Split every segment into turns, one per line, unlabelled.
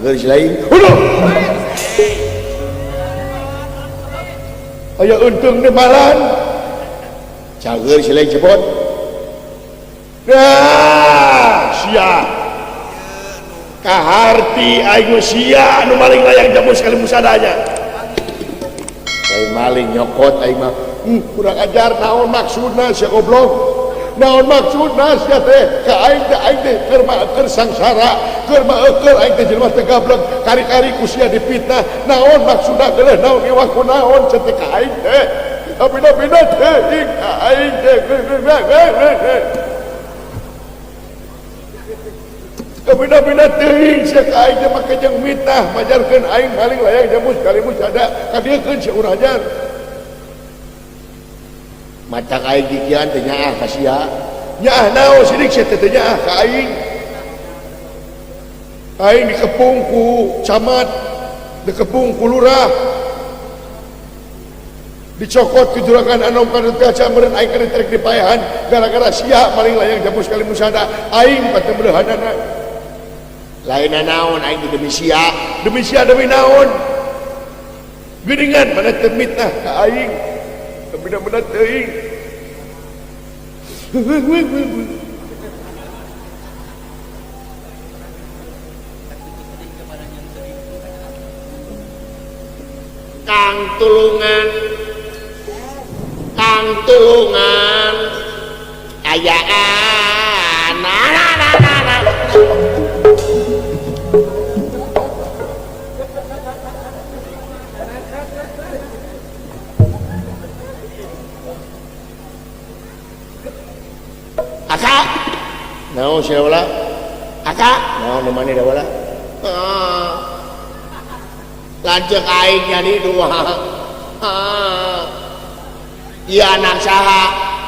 cager si lain aya untung di malan cager si lain cepot nah sia kaharti aing sia anu maling layang jamu sekali musadanya lain maling nyokot aing mah kurang ajar naon maksudna sia goblok naon maksudna sia teh ka aing teh keur keur sangsara keur maeukeul aing teh jelema teh gablek kari-kari ku sia dipitnah naon maksudna geuleuh naon iwak kunaon ceuk ka aing teh bina-bina teh ka aing teh bina-bina teh sia ka aing teh make jeung mitnah majarkeun aing maling layang jamu sekali musada kadiekeun sia urang ajar macak aing dikian teh nyaah ka sia nyaah naon sidik sia teh nyaah ka aing dikepung ku camat dikepung ku lurah dicokot ke juragan anom kana kaca meureun aing kana trek dipayahan gara-gara sia maling layang jamu sekali musada aing pateu beuleuhanana lainna naon aing demi sia demi naon geuningan mana teu mitnah ka aing bener-bener teuing Kang tulungan ayaan Aka naon sia wala Aka naon nu maneh da wala lanceuk aing jadi dua ieu anak saha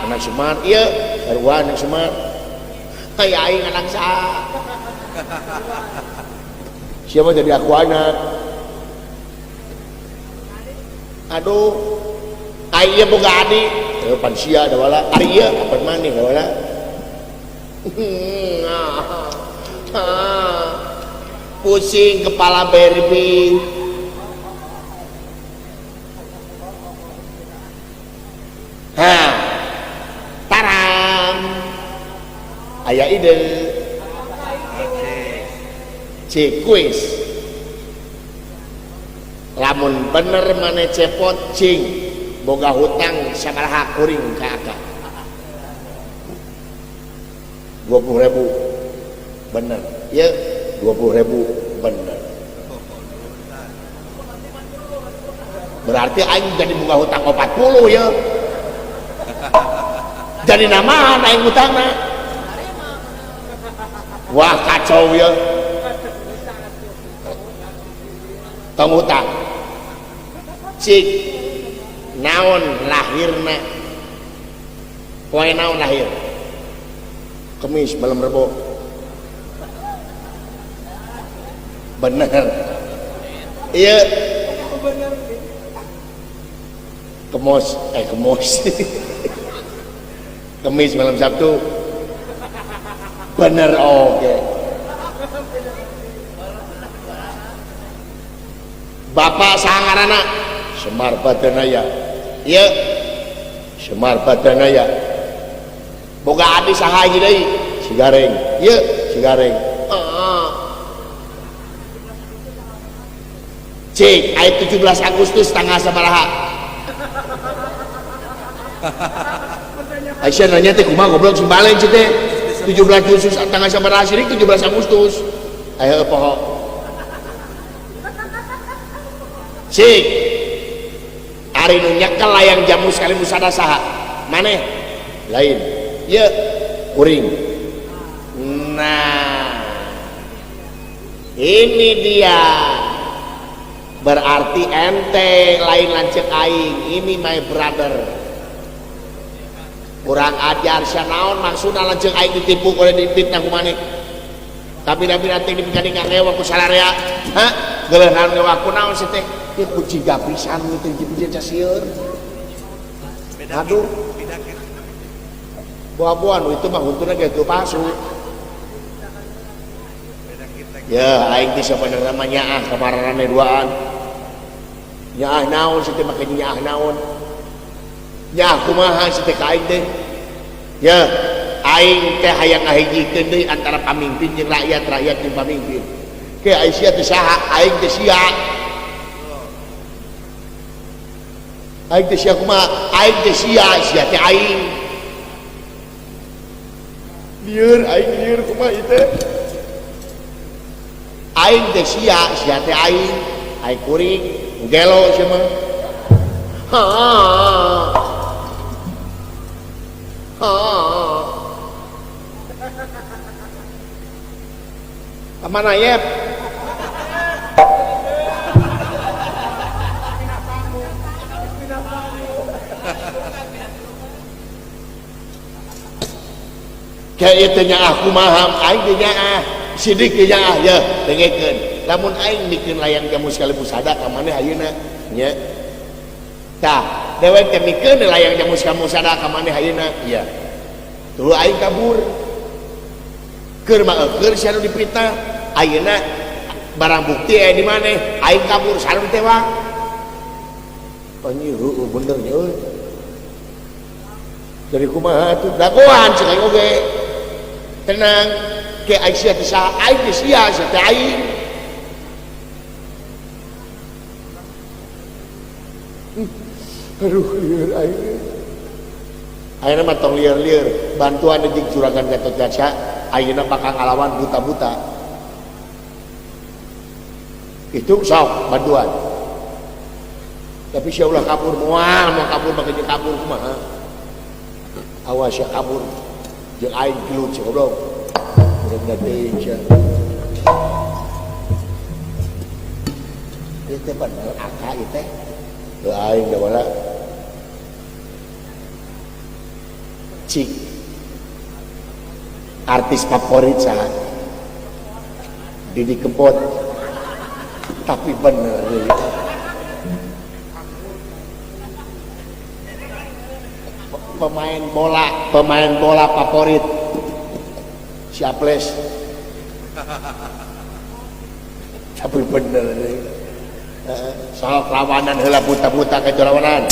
anak Semar ieu sarua anak Semar aya aing anak saha siapa jadi aku anak aduh aing ieu boga adik pan sia da wala ari ieu apan maneh da wala pusing kepala Barbie taram aya ide cekuis lamun bener maneh cepot cing boga hutang sabaraha kuring ka Aka 20.000 bener ya 20.000 bener berarti aing jadi boga hutang 40 ya jadi namaan aing hutangna wah kacau ya tong hutang cik naon lahirna poe naon lahir Kemis malam Rebo bener iya Kemos Kemis malam Sabtu bener oke Bapak sangarana Semar Badanaya iya Semar Badanaya boga adi saha ieu deui Cigareng ieu Cigareng cik aya 17 Agustus tanggal sabaraha Aisyah nanya teh kumaha goblok sumbalen cik teh 17 Agustus tanggal sabaraha sirik 17 Agustus aya poho cik ari nu nyekel layang jamu sekali musada saha maneh lain ieu kuring nah ini dia berarti ente lain lanceuk aing ini my brother kurang ajar sia naon maksudna lanceuk aing ditipu oleh dipitnah ku maneh tapi nanti dipikani ngagewa ku salarea ha geuleuhan ngewa ku naon sih teh ieu kuciga pisan teh jeung sieun aduh buah-buahan itu mah untuna ge teu pasu ya aing teh sabenerna mah nyaah kamararane duaan nyaah naon sih teh make nyaah naon nyaah kumaha sih teh ka aing teh ya aing teh hayang ngahijikeun deui antara pamimpin jeung rakyat jeung pamimpin ke aing sia teh saha aing teh sia aing teh sia kumaha aing teh sia teh aing lieur kumaha ieu teh aing teh sia teh aing kuring gelo sia mah Kemana ya? Kayak itu aku maham, aing nyaah, sidik nyaah ya, dengekeun. Lamun aing bikin layang jamu sekali musada, kamane ayeuna? Nya. Tah, dewek teh mikeun layang jamu sekali musada, kamane ayeuna? Iya. Tuh aing kabur. Keur mah keur sia nu dipitnah. Ayeuna barang bukti aya di maneh? Aing kabur sareng teh wang. Anjir, bener nya euy. Dari kumaha tuh dagoan cek aing oge. Tenang, ke aing sia teh saha? Aing teh sia teh aing. Aduh, lieur aing. Ayeuna mah tong lieur-lieur, bantuan jeung juragan Gatot Kaca, ayeuna bakal ngalawan buta-buta. Itu sok bantuan. Tapi sia ulah kabur moal, mau kabur make kabur kumaha? Awas ya kabur. Jeung aing gelut si goblok. Mudah-mudahan teh sia. Ieu teh bener aka ieu teh. Teu aing da wala. Cik artis favorit saya Didi Kempot tapi bener pemain bola favorit Siaples tapi bener soal lawanan heula buta-buta ke lawanan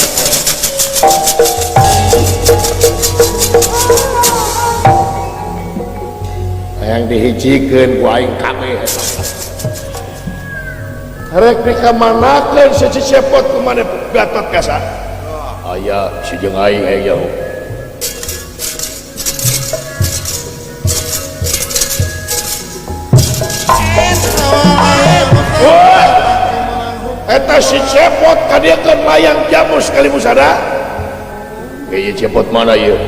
yang dihijikeun ku aing kabeh rek dikamanakeun secepot ku maneh Gatot Kaca aya si jeung aing aya eta si cepot kadiekeun layang jamu sekali musada ieu cepot mana ieu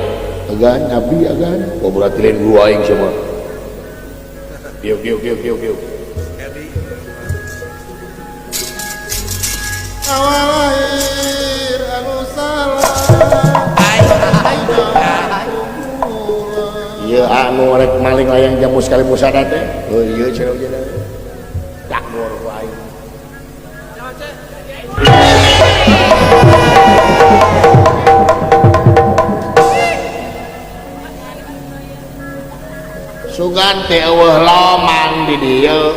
agan nabi agan oh berarti lain guru aing sama diuk awalahir anu salah ieu anu rek maling layang jamu sekali musada teh oh ieu cenah cenah tak nur ku aing sugan teh eueuh lomang di dieu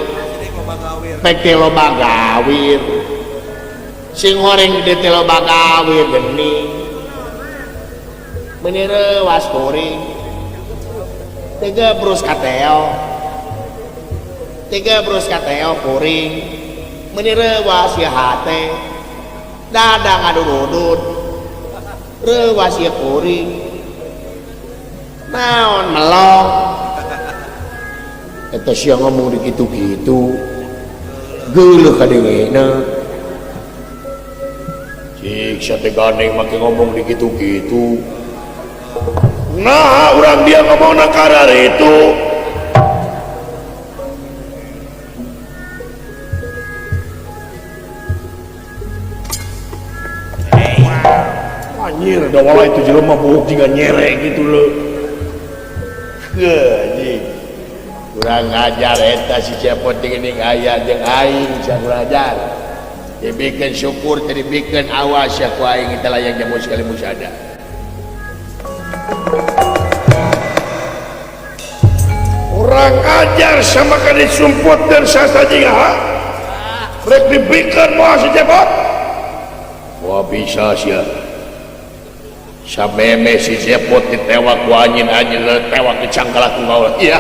pek teh loba gawir sing horeng di teh loba gawir geuning meuneu was kuring tiga brus kateo kuring meuneu was ieu hate dadang adudud reuwas ieu kuring naon melong eta sia ngomong di kitu-kitu geuleuh kadengena cik sia teh gandeng make ngomong di kitu-kitu nah urang dia ngomongna karar itu anjir da wala itu jelema buuk juga nyere gitu loh anjing kurang ngajar eta si cepot geuning aya jeung aing sia kurang ajar dibikeun syukur teh dibikeun awas ya ku aing teh layang jamu sekali musada kurang ajar sama kali sumput dan sasa jika rek diberikan mau si cepot wah bisa sih sameme si cepot ditewak ku anjin tewak kecangkala ku ngaulah iya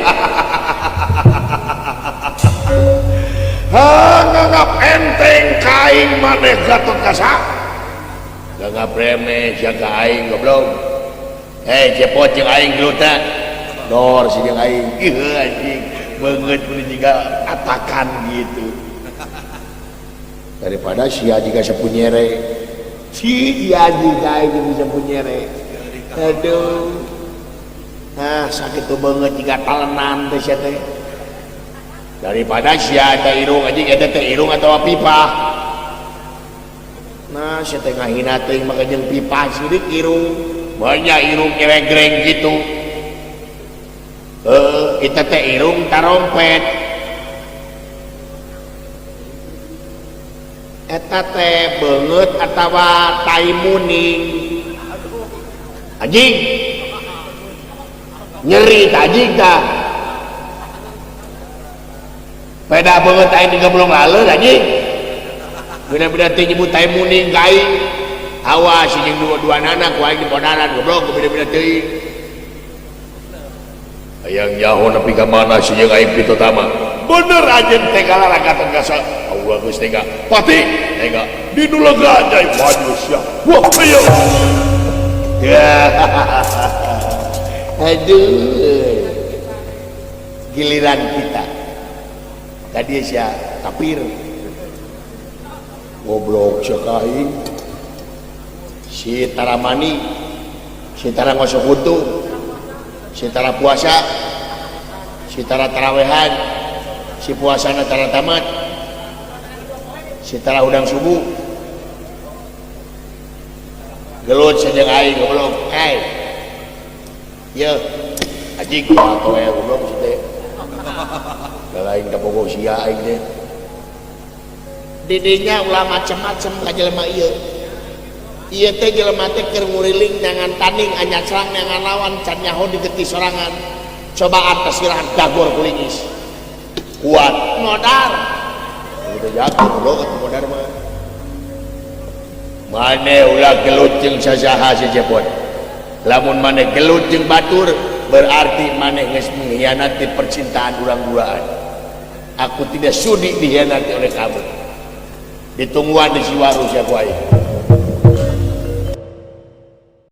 nganggap enteng kain maneh Gatot Kaca nganggap remeh jaga aing goblok cepot jeung aing geluta dor si jeung aing anjing banget pun juga katakan gitu daripada si jika sepunyere si jika aing bisa punyere aduh sakit tuh banget jika talenan teh sia teh daripada si ada irung anjing eta teh irung atau pipa nah sia teh ngahina teh maka jeung pipa sirik irung banyak irung greng-greng gitu kita teh irung tarompet eta teh beungeut atawa tai muning anjing nyeri anjing tah beda beungeut aing di goblok laleur anjing beda-beda teh nyebut tai muning ka aing awas jeung dua-dua anak ku aing di podanan goblok beda-beda teuing yang jauh nepi ka mana si jeung aing pitu tama bener aja tegala Gatot Kaca Allah geus tega pati tega di nu lega ajaib manusia wah ayo ya aduh giliran kita tadi sia tapir goblok cekaing si taramani si tara ngosok kutu si tara puasa si tara tarawehan si puasana tara tamat si tara udang subuh gelut saja aing goblok ya anjing atau ya goblok si teh lain kabogo sia aing teh didinya ulah macem-macem ka jelema ieu teh jelema teh keur nguriling nyangan tanding anyar serang nyangan lawan can nyaho di geti sorangan cobaan tasirahan dagor kulingis kuat modar udah jatuh goblok atuh modar mah mane ulah gelut jeung sasaha si cepot lamun mane gelut jeung batur berarti mane geus mengkhianati percintaan urang duaan aku tidak sudi dikhianati oleh kamu ditungguan di Siwaru sia ku aing